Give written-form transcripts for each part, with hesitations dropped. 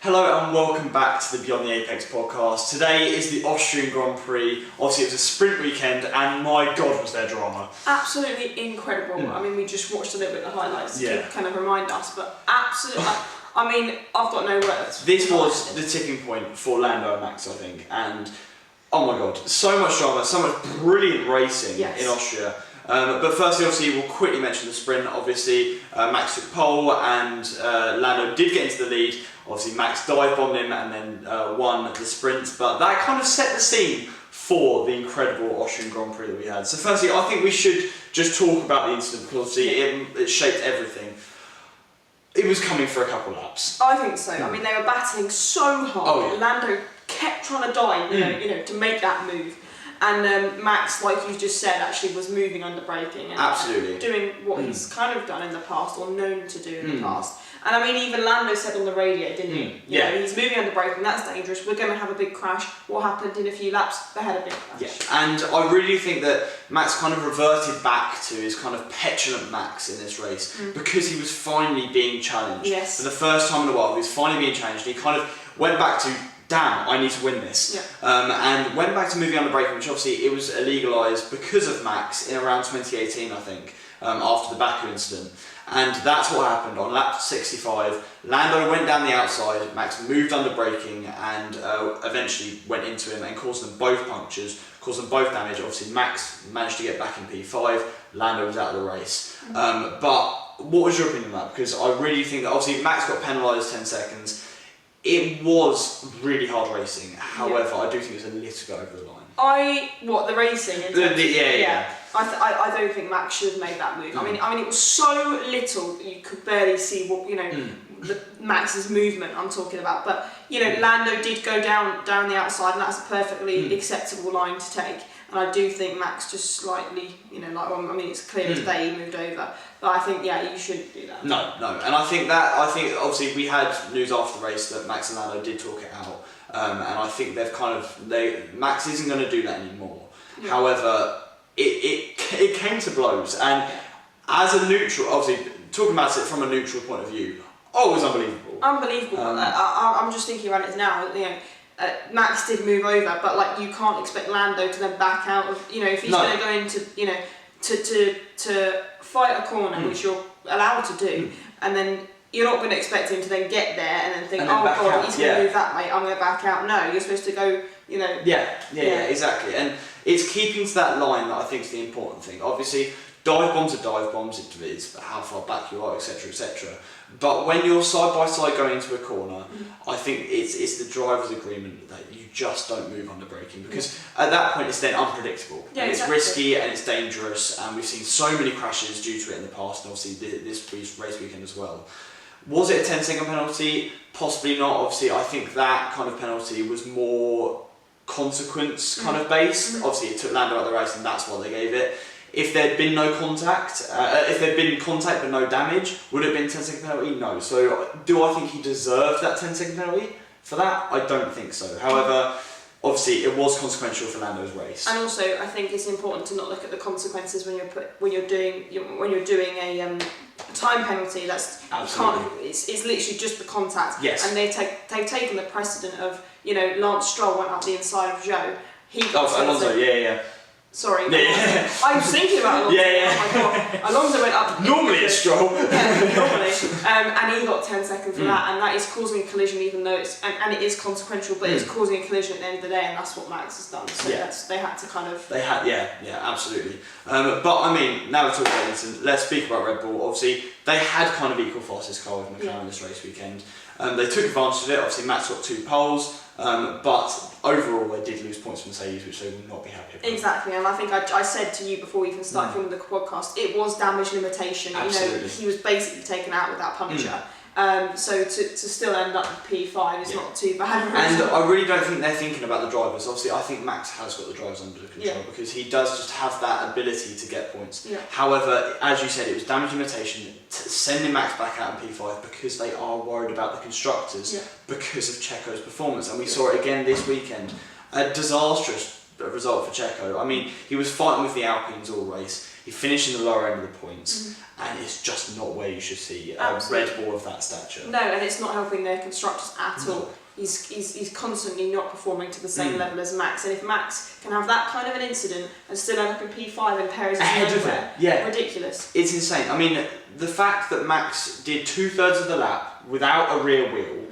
Hello and welcome back to the Beyond the Apex podcast. Today is the Austrian Grand Prix. Obviously it was a sprint weekend and my god was there drama. Absolutely incredible. I mean, we just watched a little bit of the highlights to kind of remind us, but absolutely, I mean, I've got no words. This was the tipping point for Lando and Max, I think, and oh my god, so much drama, so much brilliant racing in Austria. But firstly, obviously, we'll quickly mention the sprint. Obviously, Max took pole and Lando did get into the lead. Obviously, Max dive bombed him and then won the sprint. But that kind of set the scene for the incredible Austrian Grand Prix that we had. So firstly, I think we should just talk about the incident because obviously it shaped everything. It was coming for a couple laps. I think so. I mean, they were battling so hard. Lando kept trying to dive, you know, to make that move. And Max, like you just said, actually was moving under braking and doing what he's kind of done in the past or known to do in the past. And I mean, even Lando said on the radio, didn't he? You know, he's moving under braking, that's dangerous, we're going to have a big crash. What happened in a few laps? They had a big crash. Yeah, and I really think that Max kind of reverted back to his kind of petulant Max in this race because he was finally being challenged. Yes. For the first time in a while, he was finally being challenged. He kind of went back to, damn, I need to win this. And went back to moving under braking, which obviously it was illegalised because of Max in around 2018, I think, after the Baku incident. And that's what happened on lap 65. Lando went down the outside, Max moved under braking and eventually went into him and caused them both punctures, caused them both damage. Obviously Max managed to get back in P5, Lando was out of the race. But what was your opinion on that? Because I really think that obviously Max got penalised 10 seconds. It was really hard racing, however, I do think it was a little bit over the line. The racing? I don't think Max should have made that move. I mean, it was so little you could barely see what Max's movement I'm talking about. But you know, Lando did go down the outside, and that's a perfectly acceptable line to take. And I do think Max just slightly, it's clear as day he moved over. But I think, you shouldn't do that. No. And I think obviously we had news after the race that Max and Lando did talk it out. And I think Max isn't going to do that anymore. Yeah. However, it came to blows. And as a neutral, obviously, talking about it from a neutral point of view, it was unbelievable. Unbelievable. I'm just thinking about it now, Max did move over, but you can't expect Lando to then back out of, if he's going to go into, to fight a corner, which you're allowed to do, and then you're not going to expect him to then get there and then think, he's going to move that way, I'm going to back out. No, you're supposed to go, Yeah, exactly. And it's keeping to that line that I think is the important thing. Obviously, dive bombs are dive bombs, it's how far back you are, etc, etc. But when you're side by side going into a corner, I think it's the driver's agreement that you just don't move under braking because at that point it's then unpredictable. And it's risky and it's dangerous, and we've seen so many crashes due to it in the past, and obviously this race weekend as well. Was it a 10-second penalty? Possibly not. Obviously, I think that kind of penalty was more consequence kind of based. Obviously, it took Lando out of the race, and that's why they gave it. If there'd been no contact, if there'd been contact but no damage, would it have been a 10-second penalty? No. So, do I think he deserved that 10-second penalty for that? I don't think so. However, obviously, it was consequential for Lando's race. And also, I think it's important to not look at the consequences when you're doing a time penalty. That's it's literally just the contact. Yes. And they've taken the precedent of Lance Stroll went up the inside of Joe. He got Alonso. Yeah. Sorry, I was thinking about Alonso. Oh my god, Alonso went up. Normally it's Stroll. Normally, and he got 10 seconds for that, and that is causing a collision, even though it's it is consequential, but it's causing a collision at the end of the day, and that's what Max has done. So they had to kind of. They had, absolutely. But I mean, now we're talking about this, let's speak about Red Bull. Obviously, they had kind of equal fastest car with McLaren this race weekend. They took advantage of it. Obviously, Max got 2 poles. But overall, they did lose points from Mercedes, which they will not be happy about. Exactly, and I think I said to you before we even started filming the podcast, it was damage limitation. Absolutely. He was basically taken out with that puncture. So to still end up with P5 is not too bad. And I really don't think they're thinking about the drivers. Obviously, I think Max has got the drivers under control because he does just have that ability to get points. However, as you said, it was damage limitation sending Max back out in P5 because they are worried about the constructors because of Checo's performance. And we saw it again this weekend. A disastrous result for Checo. I mean, he was fighting with the Alpines all race. He finished in the lower end of the points, and it's just not where you should see a Red Bull of that stature. No, and it's not helping their constructors at all. He's constantly not performing to the same level as Max, and if Max can have that kind of an incident and still end up in P5 and Perez is ahead of him, ridiculous. It's insane. I mean, the fact that Max did 2/3 of the lap without a rear wheel,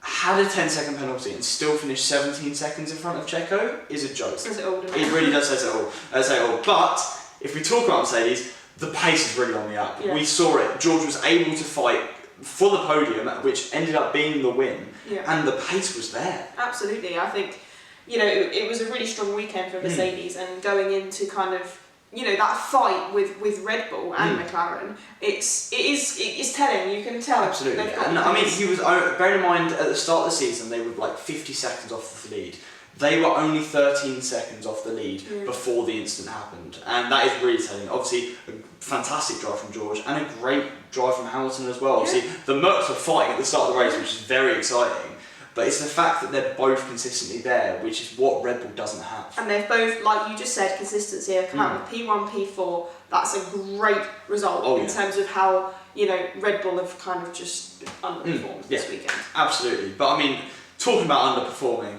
had a 10-second penalty and still finished 17 seconds in front of Checo is a joke. Says it all, doesn't it? It really does say it all. But if we talk about Mercedes, the pace is really on the up. Yeah. We saw it. George was able to fight for the podium, which ended up being the win, and the pace was there. Absolutely. I think, it was a really strong weekend for Mercedes, and going into kind of, that fight with Red Bull and McLaren, it is telling. You can tell. Absolutely. And I mean, he was. Bear in mind, at the start of the season, they were like 50 seconds off the lead. They were only 13 seconds off the lead before the incident happened, and that is really telling. Obviously, a fantastic drive from George and a great drive from Hamilton as well. Obviously, the Mercs were fighting at the start of the race, which is very exciting. But it's the fact that they're both consistently there, which is what Red Bull doesn't have. And they've both, like you just said, consistency. They've come out with P1, P4. That's a great result in terms of how, Red Bull have kind of just underperformed this weekend. Absolutely. But I mean, talking about underperforming,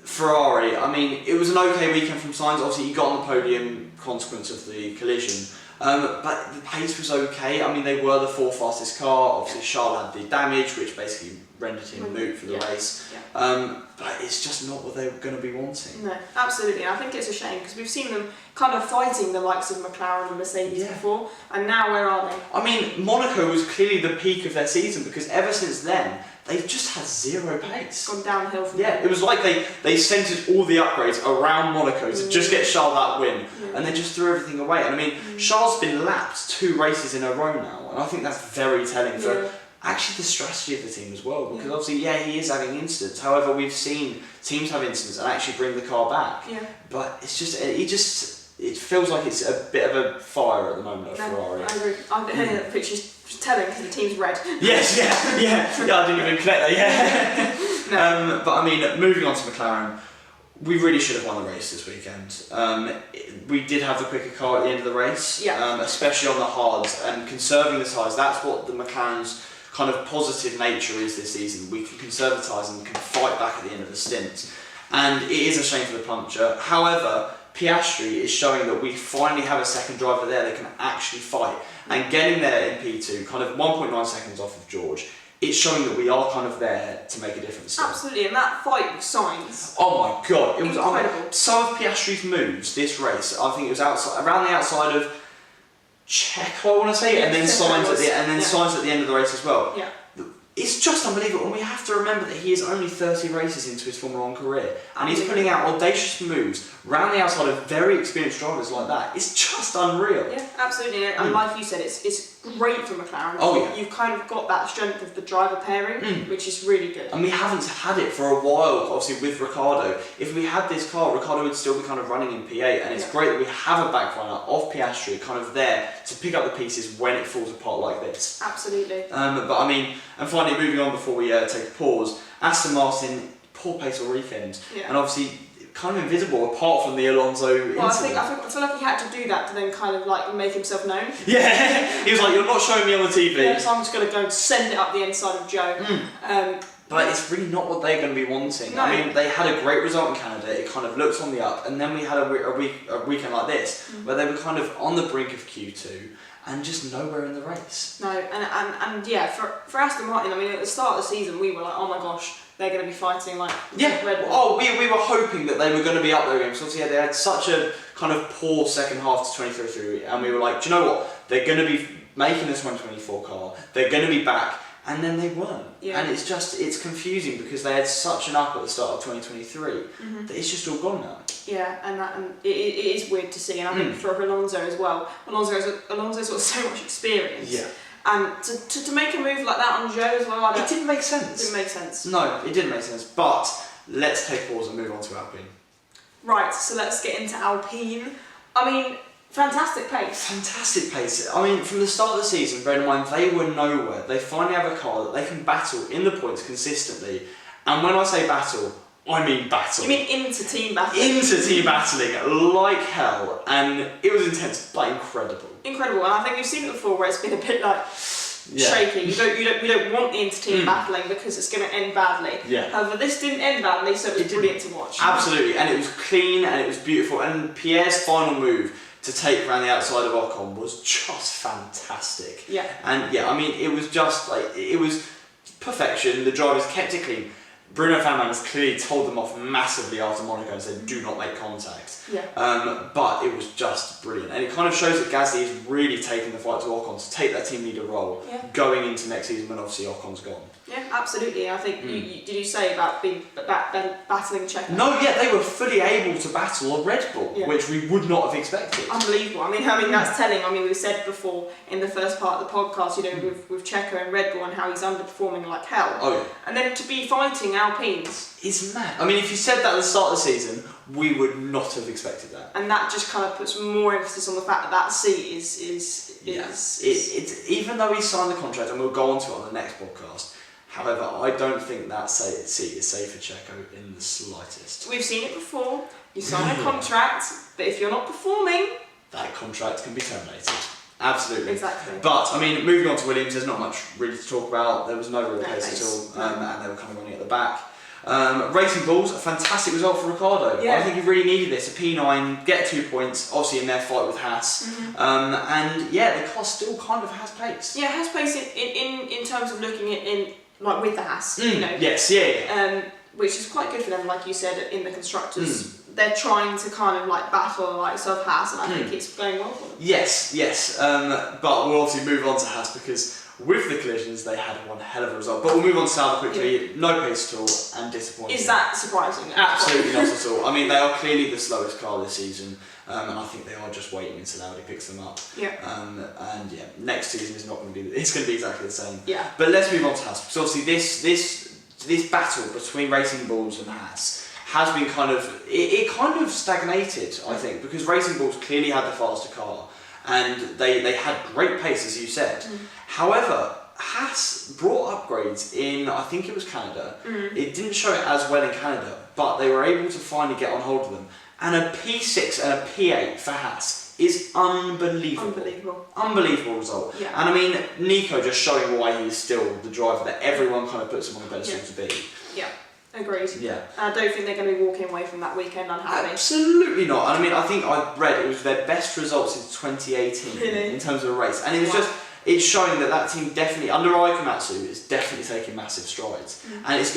Ferrari, I mean, it was an okay weekend from Sainz. Obviously, he got on the podium consequence of the collision. But the pace was okay. I mean, they were the fourth fastest car. Obviously, Charles had the damage, which basically rendered him moot for the race. Yeah. But it's just not what they were going to be wanting. No, absolutely. And I think it's a shame because we've seen them kind of fighting the likes of McLaren and Mercedes before, and now where are they? I mean, Monaco was clearly the peak of their season because ever since then, they've just had zero pace. Gone downhill from there. It was like they centred all the upgrades around Monaco to just get Charles that win, and they just threw everything away. And I mean, Charles has been lapped 2 races in a row now, and I think that's very telling for actually the strategy of the team as well, because obviously, he is having incidents. However, we've seen teams have incidents and actually bring the car back. Yeah. But it's just, it feels like it's a bit of a fire at the moment at Ferrari. I agree. Which is telling because the team's red. Yes, I didn't even connect that, But I mean, moving on to McLaren, we really should have won the race this weekend. We did have the quicker car at the end of the race, especially on the hards, and conserving the tyres. That's what the McLaren's kind of positive nature is this season. We can conserve the tyres and can fight back at the end of the stint. And it is a shame for the puncher. However, Piastri is showing that we finally have a second driver there that can actually fight. And getting there in P2, kind of 1.9 seconds off of George, it's showing that we are kind of there to make a difference still. Absolutely, and that fight with Sainz. Oh my god, it was incredible. Some of Piastri's moves this race, I think it was around the outside of Checo, I want to say, and then Sainz at the end of the race as well. Yeah. It's just unbelievable, and we have to remember that he is only 30 races into his Formula 1 career, and he's putting out audacious moves round the outside of very experienced drivers like that. It's just unreal. Yeah, absolutely, and like you said, it's great for McLaren. You've kind of got that strength of the driver pairing, which is really good. And we haven't had it for a while, obviously, with Ricciardo. If we had this car, Ricciardo would still be kind of running in P8, and it's great that we have a backliner of Piastri kind of there to pick up the pieces when it falls apart like this. Absolutely. But I mean, and finally moving on before we take a pause, Aston Martin, poor pace all weekend, and obviously kind of invisible apart from the Alonso incident. I feel like he had to do that to then kind of like make himself known. Yeah, he was like, you're not showing me on the TV. Yeah, so I'm just going to go and send it up the inside of Joe. But it's really not what they're going to be wanting. No. I mean, they had a great result in Canada, it kind of looks on the up, and then we had a weekend like this, where they were kind of on the brink of Q2, and just nowhere in the race. No, and yeah, for Aston Martin, I mean, at the start of the season, we were like, oh my gosh, they're going to be fighting like Red Bull. Oh, we were hoping that they were going to be up there again, because obviously they had such a kind of poor second half to 2023, and we were like, do you know what? They're going to be making this 2024 car, they're going to be back, and then they weren't. Yeah. And it's confusing because they had such an up at the start of 2023 that it's just all gone now. Yeah, and it is weird to see, and I think for Alonso as well. Alonso's got so much experience. Yeah. And to make a move like that on Joe as well, it didn't make sense. It didn't make sense. No, it didn't make sense. But let's take pause and move on to Alpine. Right, so let's get into Alpine. I mean, fantastic pace. Fantastic pace. I mean, from the start of the season, bear in mind, they were nowhere. They finally have a car that they can battle in the points consistently. And when I say battle, I mean battle. You mean into-team battling? Into-team battling like hell, and it was intense but incredible. Incredible, and I think we've seen it before where it's been a bit like shaky. We don't want the inter-team battling because it's going to end badly. Yeah. However, this didn't end badly, so it was brilliant to watch. Absolutely, and it was clean and it was beautiful. And Pierre's final move to take around the outside of Ocon was just fantastic. Yeah. And yeah, I mean, it was just like it was perfection. The drivers kept it clean. Bruno Fernandes has clearly told them off massively after Monaco and said, do not make contact. Yeah. But it was just brilliant. And it kind of shows that Gasly is really taking the fight to Ocon to take that team leader role going into next season when obviously Ocon's gone. Yeah, absolutely. I think, did you say about being battling Checo? No, yeah, they were fully able to battle a Red Bull, which we would not have expected. Unbelievable. I mean, that's telling. I mean, we said before in the first part of the podcast, with Checo and Red Bull and how he's underperforming like hell. Oh, yeah. And then to be fighting Alpines. It's mad. I mean, if you said that at the start of the season, we would not have expected that. And that just kind of puts more emphasis on the fact that seat is It's even though he signed the contract, and we'll go on to it on the next podcast. However, I don't think that seat is safe for Checo in the slightest. We've seen it before. You sign a contract, but if you're not performing, that contract can be terminated. Absolutely. Exactly. But, I mean, moving on to Williams, there's not much really to talk about. There was no real pace at all, and they were kind of running at the back. Racing Bulls, a fantastic result for Ricciardo. Yeah. I think he really needed this. A P9, get 2 points, obviously in their fight with Haas. And yeah, the car still kind of has pace. Yeah, has pace in terms of looking at like with the Haas, you know. Yes, yeah. Which is quite good for them, like you said, in the constructors. They're trying to kind of like battle the likes of Haas, and I think it's going well for them. Yes. But we'll obviously move on to Haas because with the collisions they had one hell of a result. But we'll move on to Sauber quickly. No pace at all and disappointing. Is that surprising? Absolutely not at all. I mean, they are clearly the slowest car this season. And I think they are just waiting until Audi picks them up. Yeah. And yeah, next season is not going to be. It's going to be exactly the same. Yeah. But let's move on to Haas because obviously this battle between Racing Bulls and Haas has been kind of it kind of stagnated, I think, because Racing Bulls clearly had the faster car and they had great pace, as you said. However, Haas brought upgrades in, I think it was Canada. It didn't show it as well in Canada, but they were able to finally get on hold of them. And a P6 and a P8 for Haas is unbelievable. Unbelievable result. Yeah. And I mean, Nico just showing why he's still the driver that everyone kind of puts him on the pedestal to be. Yeah. Agreed. Yeah. I don't think they're going to be walking away from that weekend unhappy. Absolutely not. I mean, I think I read it was their best result since 2018 in terms of a race. And it was just, it's showing that team definitely, under Aikomatsu, is definitely taking massive strides. And it's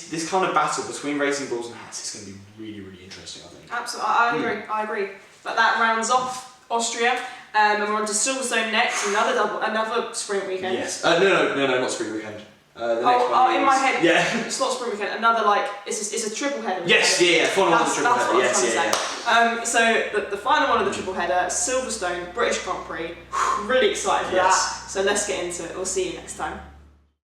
this kind of battle between Racing Bulls and Haas is going to be really, really interesting, I think. Absolutely, I agree. But that rounds off Austria. And we're on to Silverstone next, another sprint weekend. Yes. No, not sprint weekend. The next one in my head. Yeah. It's not sprint weekend. Another it's a triple header. Yes, yeah. Final one of the triple header. Yes. So the final one of the triple header, Silverstone, British Grand Prix. Really excited for that. So let's get into it. We'll see you next time.